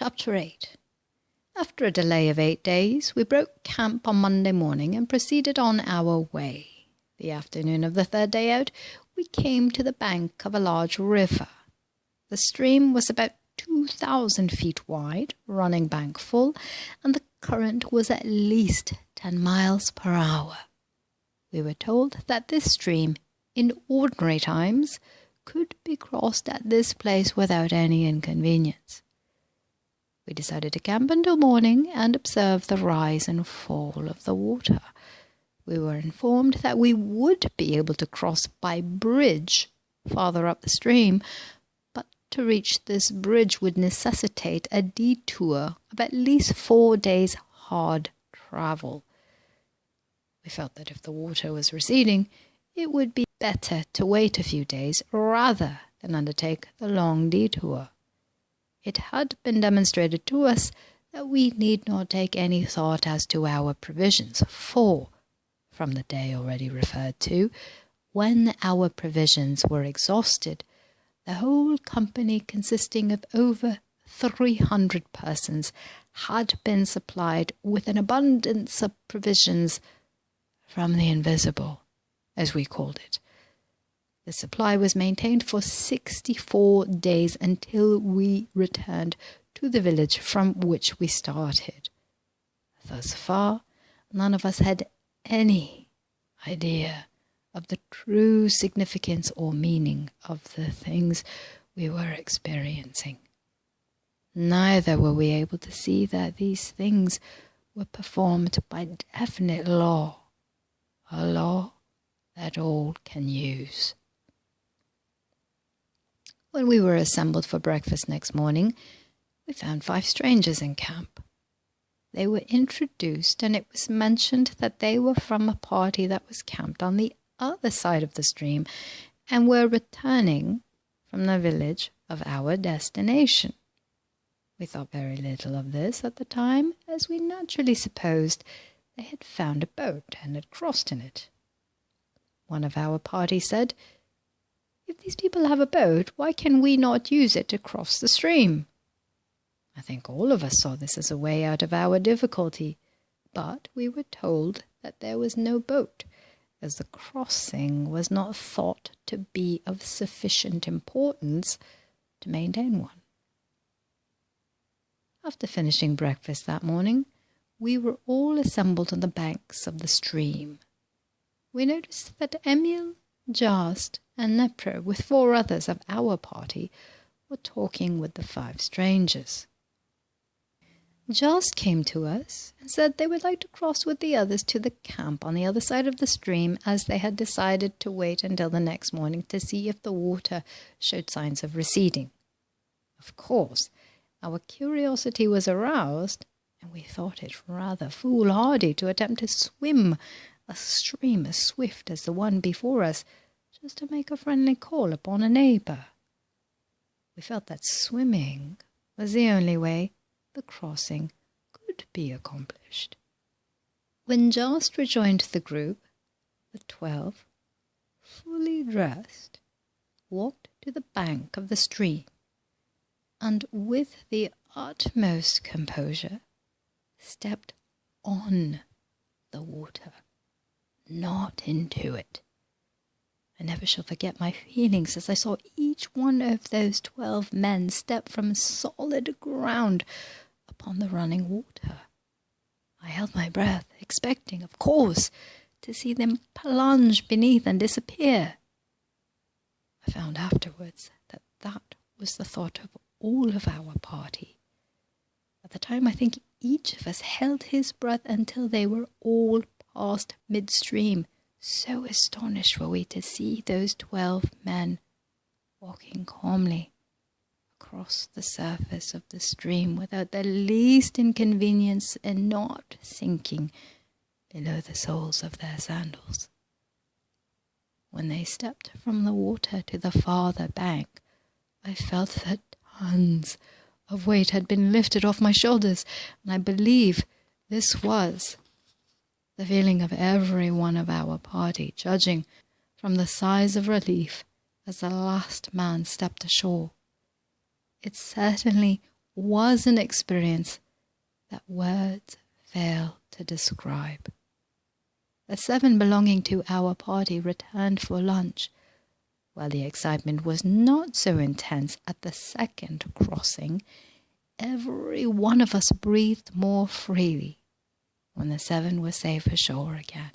Chapter 8. After a delay of 8 days, we broke camp on Monday morning and proceeded on our way. The afternoon of the third day out, we came to the bank of a large river. The stream was about 2,000 feet wide, running bank full, and the current was at least 10 miles per hour. We were told that this stream, in ordinary times, could be crossed at this place without any inconvenience. We decided to camp until morning and observe the rise and fall of the water. We were informed that we would be able to cross by bridge farther up the stream, but to reach this bridge would necessitate a detour of at least 4 days' hard travel. We felt that if the water was receding, it would be better to wait a few days rather than undertake the long detour. It had been demonstrated to us that we need not take any thought as to our provisions, for, from the day already referred to, when our provisions were exhausted, the whole company, consisting of over 300 persons, had been supplied with an abundance of provisions from the invisible, as we called it. The supply was maintained for 64 days until we returned to the village from which we started. Thus far, none of us had any idea of the true significance or meaning of the things we were experiencing. Neither were we able to see that these things were performed by definite law, a law that all can use. When we were assembled for breakfast next morning, we found 5 strangers in camp. They were introduced, and it was mentioned that they were from a party that was camped on the other side of the stream and were returning from the village of our destination. We thought very little of this at the time, as we naturally supposed they had found a boat and had crossed in it. One of our party said, "If these people have a boat, why can we not use it to cross the stream?" I think all of us saw this as a way out of our difficulty, but we were told that there was no boat, as the crossing was not thought to be of sufficient importance to maintain one. After finishing breakfast that morning, we were all assembled on the banks of the stream. We noticed that Emil, Jast, and Nepra, with 4 others of our party, were talking with the 5 strangers. Jast came to us and said they would like to cross with the others to the camp on the other side of the stream, as they had decided to wait until the next morning to see if the water showed signs of receding. Of course, our curiosity was aroused, and we thought it rather foolhardy to attempt to swim a stream as swift as the one before us, just to make a friendly call upon a neighbour. We felt that swimming was the only way the crossing could be accomplished. When Jast rejoined the group, the 12, fully dressed, walked to the bank of the stream, and with the utmost composure stepped on the water, not into it. I never shall forget my feelings as I saw each one of those 12 men step from solid ground upon the running water. I held my breath, expecting, of course, to see them plunge beneath and disappear. I found afterwards that that was the thought of all of our party. At the time, I think each of us held his breath until they were all past midstream. So astonished were we to see those 12 men walking calmly across the surface of the stream without the least inconvenience and not sinking below the soles of their sandals. When they stepped from the water to the farther bank, I felt that tons of weight had been lifted off my shoulders, and I believe this was the feeling of every one of our party, judging from the sighs of relief as the last man stepped ashore. It certainly was an experience that words fail to describe. The 7 belonging to our party returned for lunch. While the excitement was not so intense at the second crossing, every one of us breathed more freely when the 7 were safe ashore again.